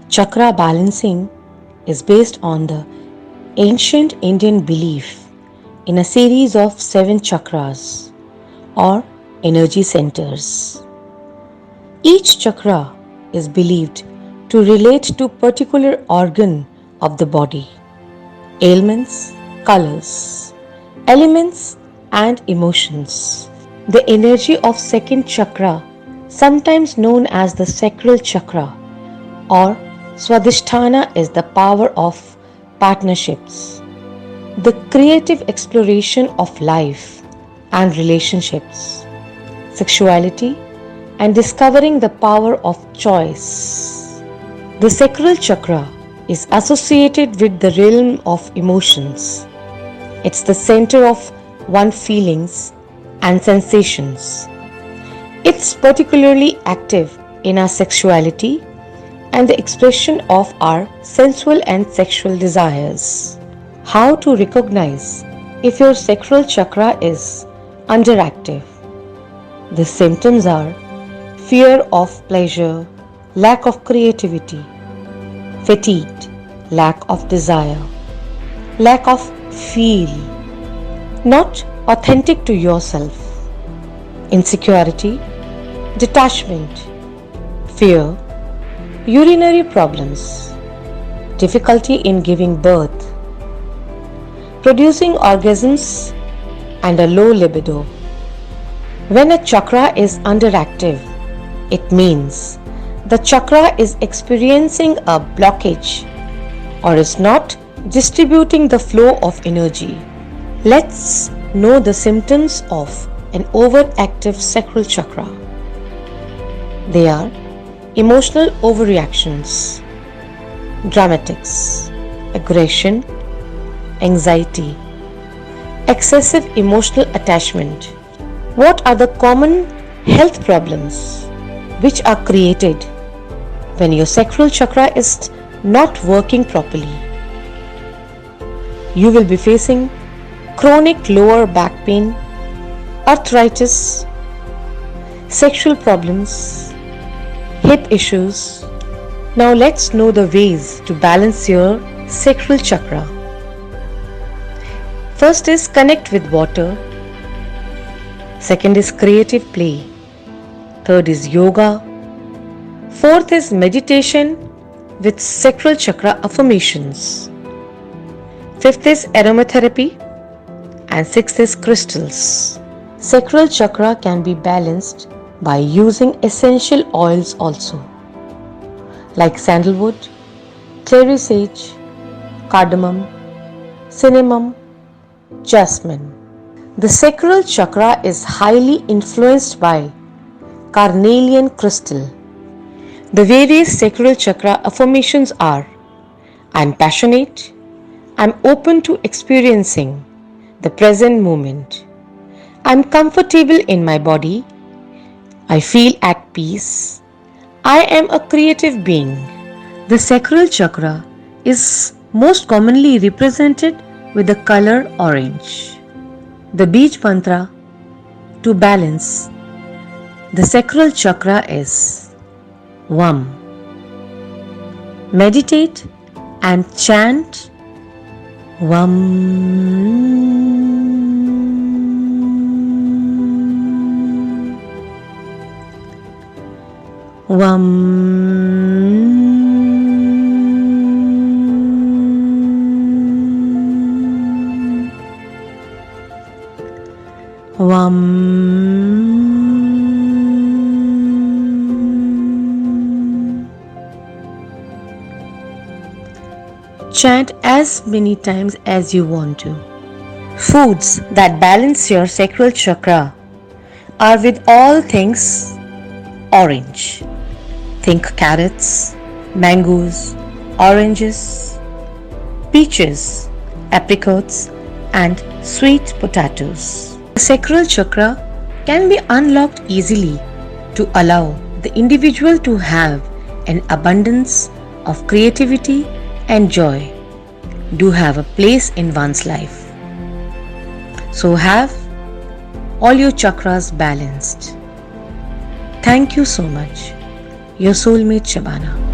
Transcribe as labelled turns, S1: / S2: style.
S1: Chakra balancing is based on the ancient Indian belief in a series of 7 chakras or energy centers. Each chakra is believed to relate to particular organ of the body, ailments, colors, elements and emotions. The energy of second chakra, sometimes known as the sacral chakra or Swadhisthana, is the power of partnerships, the creative exploration of life and relationships, sexuality, and discovering the power of choice. The sacral chakra is associated with the realm of emotions. It's the center of one's feelings and sensations. It's particularly active in our sexuality and the expression of our sensual and sexual desires. How to recognize if your sacral chakra is underactive? The symptoms are fear of pleasure, lack of creativity, fatigue, lack of desire, lack of feel, not authentic to yourself, insecurity, detachment, fear, urinary problems, difficulty in giving birth, producing orgasms, and a low libido. When a chakra is underactive, it means the chakra is experiencing a blockage or is not distributing the flow of energy. Let's know the symptoms of an overactive sacral chakra. They are emotional overreactions, dramatics, aggression, anxiety, excessive emotional attachment. What are the common health problems which are created when your sacral chakra is not working properly? You will be facing chronic lower back pain, arthritis, sexual problems, hip issues. Now let's know the ways to balance your sacral chakra. First is connect with water. Second is creative play. Third is yoga. Fourth is meditation with sacral chakra affirmations. Fifth is aromatherapy. And sixth is crystals. Sacral chakra can be balanced by using essential oils also, like sandalwood, clary sage, cardamom, cinnamon, jasmine. The sacral chakra is highly influenced by carnelian crystal. The various sacral chakra affirmations are: I'm passionate, I'm open to experiencing the present moment, I'm comfortable in my body, I feel at peace, I am a creative being. The sacral chakra is most commonly represented with the color orange. The Bij mantra to balance the sacral chakra is Vam. Meditate and chant Vam. Vam. Vam. Chant as many times as you want to. Foods that balance your sacral chakra are with all things orange. Think carrots, mangoes, oranges, peaches, apricots, and sweet potatoes. The sacral chakra can be unlocked easily to allow the individual to have an abundance of creativity and joy do have a place in one's life. So have all your chakras balanced. Thank you so much. Your soulmate Shabana.